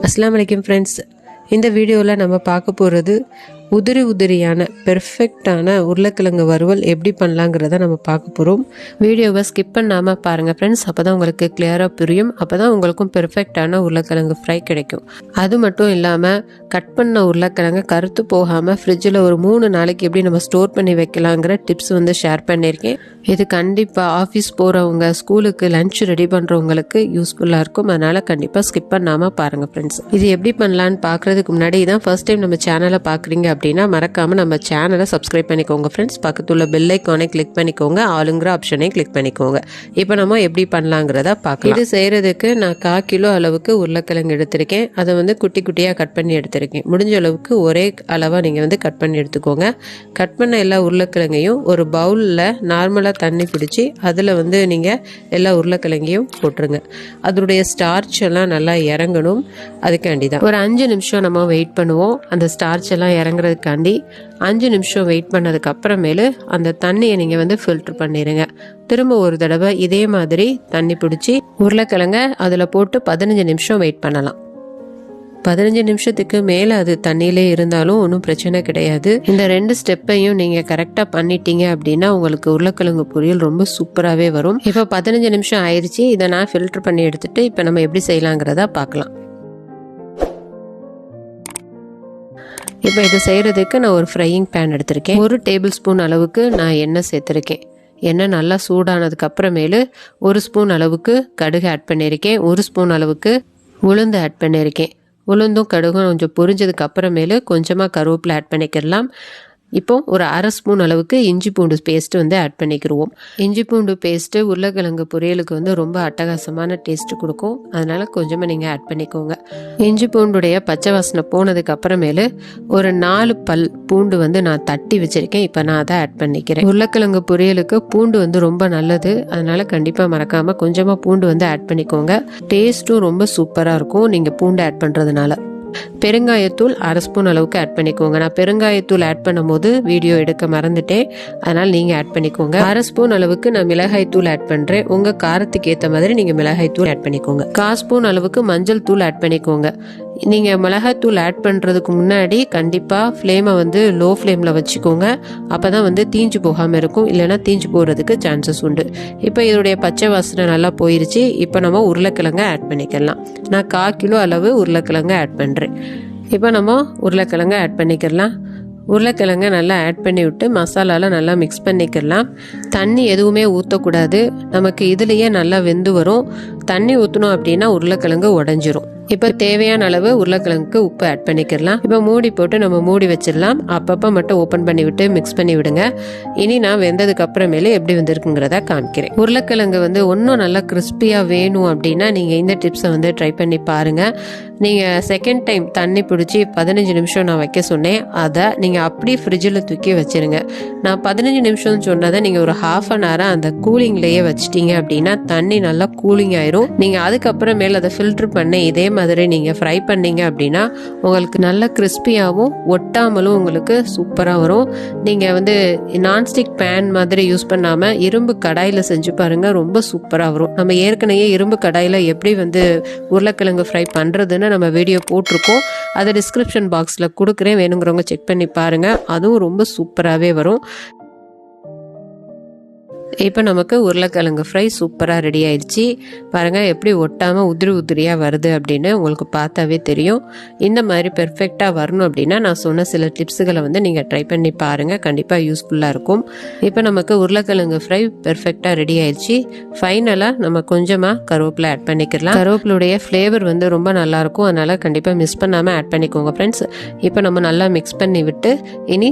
அஸ்ஸலாமு அலைக்கும் ஃப்ரெண்ட்ஸ். இந்த வீடியோவில் நம்ம பார்க்க போகிறது உதிரியான பெர்ஃபெக்டான உருளைக்கிழங்கு வறுவல் எப்படி பண்ணலாங்கிறத நம்ம பார்க்க போகிறோம். வீடியோவை ஸ்கிப் பண்ணாமல் பாருங்கள் ஃப்ரெண்ட்ஸ். அப்போ தான் உங்களுக்கு கிளியராக புரியும். அப்போ தான் உங்களுக்கும் பெர்ஃபெக்டான உருளைக்கிழங்கு ஃப்ரை கிடைக்கும். அது மட்டும் இல்லாமல் கட் பண்ண உருளைக்கிழங்கு கருத்து போகாமல் ஃப்ரிட்ஜில் ஒரு 3 நாளைக்கு எப்படி நம்ம ஸ்டோர் பண்ணி வைக்கலாங்கிற டிப்ஸ் ஷேர் பண்ணியிருக்கேன். இது கண்டிப்பாக ஆஃபீஸ் போகிறவங்க, ஸ்கூலுக்கு லஞ்ச் ரெடி பண்ணுறவங்களுக்கு யூஸ்ஃபுல்லாக இருக்கும். அதனால் கண்டிப்பாக ஸ்கிப் பண்ணாமல் பாருங்கள் ஃப்ரெண்ட்ஸ். இது எப்படி பண்ணலான்னு பார்க்குறதுக்கு முன்னாடி இதான் ஃபர்ஸ்ட் டைம் நம்ம சேனலை பார்க்குறீங்க அப்படின்னா மறக்காமல் நம்ம சேனலை சப்ஸ்கிரைப் பண்ணிக்கோங்க ஃப்ரெண்ட்ஸ். பக்கத்துள்ள பெல் ஐக்கானை கிளிக் பண்ணிக்கோங்க, ஆளுங்கிற ஆப்ஷனை கிளிக் பண்ணிக்கோங்க. இப்போ நம்ம எப்படி பண்ணலாங்கிறத பார்க்கலாம். இது செய்கிறதுக்கு நான் 1/4 கிலோ அளவுக்கு உருளைக்கிழங்கு எடுத்திருக்கேன். அதை குட்டி குட்டியாக கட் பண்ணி எடுத்திருக்கேன். முடிஞ்ச அளவுக்கு ஒரே அளவாக நீங்கள் கட் பண்ணி எடுத்துக்கோங்க. கட் பண்ண எல்லா உருளைக்கிழங்கையும் ஒரு பவுலில் நார்மலாக தண்ணி பிடிச்சி அதில் நீங்கள் எல்லா உருளைக்கிழங்கையும் போட்டுருங்க. அதனுடைய ஸ்டார்ச் எல்லாம் நல்லா இறங்கணும். அதுக்காண்டி தான் ஒரு 5 நிமிஷம் நம்ம வெயிட் பண்ணுவோம். அந்த ஸ்டார்ச் எல்லாம் இறங்குறதுக்காண்டி 5 நிமிஷம் வெயிட் பண்ணதுக்கு அப்புறமேலு அந்த தண்ணியை நீங்கள் ஃபில்டர் பண்ணிடுங்க. திரும்ப ஒரு தடவை இதே மாதிரி தண்ணி பிடிச்சி உருளைக்கிழங்க அதில் போட்டு 15 நிமிஷம் வெயிட் பண்ணலாம். 15 நிமிஷத்துக்கு மேலே அது தண்ணியிலே இருந்தாலும் ஒன்றும் பிரச்சனை கிடையாது. இந்த 2 ஸ்டெப்பையும் நீங்கள் கரெக்டாக பண்ணிட்டீங்க அப்படின்னா உங்களுக்கு உருளைக்கிழங்கு பொரியல் ரொம்ப சூப்பராகவே வரும். இப்போ 15 நிமிஷம் ஆயிடுச்சு. இதை நான் ஃபில்டர் பண்ணி எடுத்துட்டு இப்போ நம்ம எப்படி செய்யலாங்கிறத பார்க்கலாம். இப்போ இதை செய்கிறதுக்கு நான் ஒரு ஃப்ரையிங் பேன் எடுத்திருக்கேன். 1 டேபிள் ஸ்பூன் அளவுக்கு நான் எண்ணெய் சேர்த்துருக்கேன். எண்ணெய் நல்லா சூடானதுக்கு அப்புறமேலு 1 ஸ்பூன் அளவுக்கு கடுகு ஆட் பண்ணியிருக்கேன். 1 ஸ்பூன் அளவுக்கு உளுந்து ஆட் பண்ணியிருக்கேன். உளுந்தும் கடுகும் கொஞ்சம் பொரிஞ்சதுக்கு அப்புறமேலு கொஞ்சமாக கருவேப்பிலை ஆட் பண்ணிக்கிடலாம். இப்போ ஒரு 1/2 ஸ்பூன் அளவுக்கு இஞ்சி பூண்டு பேஸ்ட்டு ஆட் பண்ணிக்கிடுவோம். இஞ்சி பூண்டு பேஸ்ட்டு உருளைக்கிழங்கு பொரியலுக்கு ரொம்ப அட்டகாசமான டேஸ்ட்டு கொடுக்கும். அதனால் கொஞ்சமாக நீங்கள் ஆட் பண்ணிக்கோங்க. இஞ்சி பூண்டுடைய பச்சை வாசனை போனதுக்கு அப்புறமேலு ஒரு 4 பல் பூண்டு நான் தட்டி வச்சுருக்கேன். இப்போ நான் அதை ஆட் பண்ணிக்கிறேன். உருளைக்கிழங்கு பொரியலுக்கு பூண்டு ரொம்ப நல்லது. அதனால் கண்டிப்பாக மறக்காமல் கொஞ்சமாக பூண்டு ஆட் பண்ணிக்கோங்க. டேஸ்ட்டும் ரொம்ப சூப்பராக இருக்கும் நீங்கள் பூண்டு ஆட் பண்ணுறதுனால. பெருங்காயத்தூள் 1/2 ஸ்பூன் அளவுக்கு ஆட் பண்ணிக்கோங்க. நான் பெருங்காயத்தூள் ஆட் பண்ணும்போது வீடியோ எடுக்க மறந்துட்டேன். அதனால் நீங்கள் ஆட் பண்ணிக்கோங்க. 1/2 ஸ்பூன் அளவுக்கு நான் மிளகாய் தூள் ஆட் பண்ணுறேன். உங்கள் காரத்துக்கு ஏற்ற மாதிரி நீங்கள் மிளகாய் தூள் ஆட் பண்ணிக்கோங்க. 1/4 ஸ்பூன் அளவுக்கு மஞ்சள் தூள் ஆட் பண்ணிக்கோங்க. நீங்கள் மிளகாய் தூள் ஆட் பண்ணுறதுக்கு முன்னாடி கண்டிப்பாக ஃப்ளேமை லோ ஃப்ளேமில் வச்சுக்கோங்க. அப்போ தான் தீஞ்சு போகாமல் இருக்கும். இல்லைன்னா தீஞ்சு போகிறதுக்கு சான்சஸ் உண்டு. இப்போ இதோடைய பச்சை வாசனை நல்லா போயிருச்சு. இப்போ நம்ம உருளைக்கிழங்க ஆட் பண்ணிக்கலாம். நான் 1/4 கிலோ அளவு உருளைக்கிழங்க ஆட் பண்ணுறேன். இப்போ நம்ம உருளைக்கிழங்க ஆட் பண்ணிக்கலாம். உருளைக்கிழங்க நல்லா ஆட் பண்ணி விட்டு மசாலாவில் நல்லா மிக்ஸ் பண்ணிக்கலாம். தண்ணி எதுவுமே ஊற்றக்கூடாது. நமக்கு இதுலேயே நல்லா வெந்து வரும். தண்ணி ஊற்றணும் அப்படின்னா உருளைக்கிழங்கு உடஞ்சிரும். இப்போ தேவையான அளவு உருளைக்கிழங்குக்கு உப்பு ஆட் பண்ணிக்கலாம். இப்போ மூடி போட்டு நம்ம மூடி வச்சிடலாம். அப்பப்போ மட்டும் ஓப்பன் பண்ணி விட்டு மிக்ஸ் பண்ணி விடுங்க. இனி நான் வெந்ததுக்கு அப்புறமேலே எப்படி வந்திருக்குங்கிறத காமிக்கிறேன். உருளைக்கிழங்கு இன்னும் நல்லா கிறிஸ்பியாக வேணும் அப்படின்னா நீங்கள் இந்த டிப்ஸை ட்ரை பண்ணி பாருங்கள். நீங்கள் செகண்ட் டைம் தண்ணி பிடிச்சி 15 நிமிஷம் நான் வைக்க சொன்னேன். அதை நீங்கள் அப்படியே ஃப்ரிட்ஜில் தூக்கி வச்சிருங்க. நான் 15 நிமிஷம் சொன்னதை நீங்கள் ஒரு 1/2 அன் ஹவர் அந்த கூலிங்லேயே வச்சிட்டீங்க அப்படின்னா தண்ணி நல்லா கூலிங் ஆயிரும். நீங்கள் அதுக்கப்புறமேல அதை ஃபில்டர் பண்ணி இதே மாதிரி நீங்கள் ஃப்ரை பண்ணீங்க அப்படின்னா உங்களுக்கு நல்ல கிறிஸ்பியாகவும் ஒட்டாமலும் உங்களுக்கு சூப்பராக வரும். நீங்கள் நான்ஸ்டிக் பேன் மாதிரி யூஸ் பண்ணாமல் இரும்பு கடாயில் செஞ்சு பாருங்கள். ரொம்ப சூப்பராக வரும். நம்ம ஏற்கனவே இரும்பு கடாயில் எப்படி உருளைக்கிழங்கு ஃப்ரை பண்ணுறதுன்னு நம்ம வீடியோ போட்டிருக்கோம். அதை டிஸ்கிரிப்ஷன் பாக்ஸில் கொடுக்குறேன். வேணுங்கிறவங்க செக் பண்ணி பாருங்கள். அதுவும் ரொம்ப சூப்பராகவே வரும். இப்போ நமக்கு உருளைக்கிழங்கு ஃப்ரை சூப்பராக ரெடி ஆயிடுச்சு. பாருங்கள் எப்படி ஒட்டாமல் உதிரியாக வருது அப்படின்னு உங்களுக்கு பார்த்தாவே தெரியும். இந்த மாதிரி பெர்ஃபெக்டாக வரணும் அப்படின்னா நான் சொன்ன சில டிப்ஸுகளை நீங்கள் ட்ரை பண்ணி பாருங்கள். கண்டிப்பாக யூஸ்ஃபுல்லாக இருக்கும். இப்போ நமக்கு உருளைக்கிழங்கு ஃப்ரை பெர்ஃபெக்டாக ரெடி ஆயிடுச்சு. ஃபைனலாக நம்ம கொஞ்சமாக கருவேப்பிலை ஆட் பண்ணிக்கலாம். கருவேப்பிலுடைய ஃப்ளேவர் ரொம்ப நல்லாயிருக்கும். அதனால் கண்டிப்பாக மிஸ் பண்ணாமல் ஆட் பண்ணிக்கோங்க ஃப்ரெண்ட்ஸ். இப்போ நம்ம நல்லா மிக்ஸ் பண்ணி விட்டு இனி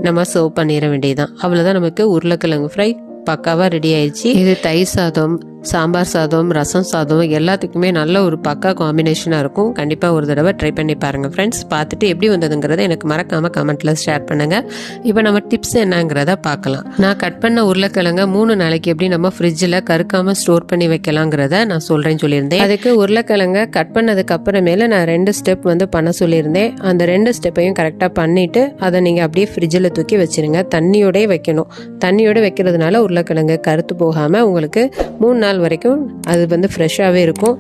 நம்ம சர்வ் பண்ணிட வேண்டியதுதான். அவ்வளோதான், நமக்கு உருளைக்கிழங்கு ஃப்ரை பக்காவாக ரெடி ஆயிடுச்சு. இது தயிர் சாதம், சாம்பார் சாதம், ரசம் சாதம் எல்லாத்துக்குமே நல்ல ஒரு பக்கா காம்பினேஷனாக இருக்கும். கண்டிப்பாக ஒரு தடவை ட்ரை பண்ணி பாருங்கள் ஃப்ரெண்ட்ஸ். பார்த்துட்டு எப்படி வந்ததுங்கிறத எனக்கு மறக்காமல் கமெண்ட்டில் ஷேர் பண்ணுங்கள். இப்போ நம்ம டிப்ஸ் என்னங்கிறத பார்க்கலாம். நான் கட் பண்ண உருளைக்கிழங்க 3 நாளைக்கு எப்படி நம்ம ஃப்ரிட்ஜில் கருக்காமல் ஸ்டோர் பண்ணி வைக்கலாங்கிறத நான் சொல்லியிருந்தேன். அதுக்கு உருளைக்கிழங்க கட் பண்ணதுக்கு அப்புறமேல நான் 2 ஸ்டெப் பண்ண சொல்லியிருந்தேன். அந்த 2 ஸ்டெப்பையும் கரெக்டாக பண்ணிவிட்டு அதை நீங்கள் அப்படியே ஃப்ரிட்ஜில் தூக்கி வச்சுருங்க. தண்ணியோடய வைக்கணும். தண்ணியோடு வைக்கிறதுனால உருளைக்கிழங்கு கருத்து போகாமல் உங்களுக்கு 3 நாள் வரைக்கும் அது ஃப்ரெஷ்ஷாகவே இருக்கும்.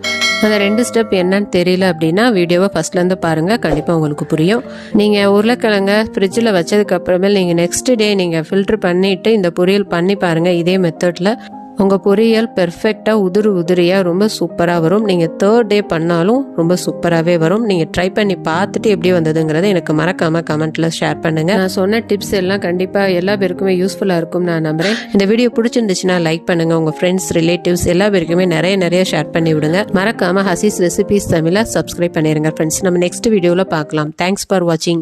அந்த 2 ஸ்டெப் என்னன்னு தெரியல அப்படின்னா வீடியோவை ஃபர்ஸ்ட்லேருந்து பாருங்கள், கண்டிப்பாக உங்களுக்கு புரியும். நீங்கள் உருளைக்கிழங்க ஃப்ரிட்ஜில் வச்சதுக்கு அப்புறமேல் நீங்கள் நெக்ஸ்ட் டே நீங்கள் ஃபில்ட்ரு பண்ணிவிட்டு இந்த பொரியல் பண்ணி பாருங்கள். இதே மெத்தடில் உங்கள் பொரியல் பெர்ஃபெக்டாக உதிரியாக ரொம்ப சூப்பராக வரும். நீங்கள் 3rd டே பண்ணாலும் ரொம்ப சூப்பராகவே வரும். நீங்கள் ட்ரை பண்ணி பார்த்துட்டு எப்படி வந்ததுங்கிறத எனக்கு மறக்காமல் கமெண்ட்டில் ஷேர் பண்ணுங்கள். நான் சொன்ன டிப்ஸ் எல்லாம் கண்டிப்பாக எல்லா பேருக்குமே யூஸ்ஃபுல்லாக இருக்கும் நான் நம்புகிறேன். இந்த வீடியோ பிடிச்சிருந்துச்சுன்னா லைக் பண்ணுங்கள். உங்கள் ஃப்ரெண்ட்ஸ், ரிலேட்டிவ்ஸ் எல்லா பேருக்குமே நிறைய ஷேர் பண்ணி விடுங்க. மறக்காமல் ஹசீஸ் ரெசிபீஸ் தமிழை சப்ஸ்கிரைப் பண்ணிடுங்க ஃப்ரெண்ட்ஸ். நம்ம நெக்ஸ்ட் வீடியோவில் பார்க்கலாம். தேங்க்ஸ் ஃபார் வாட்சிங்.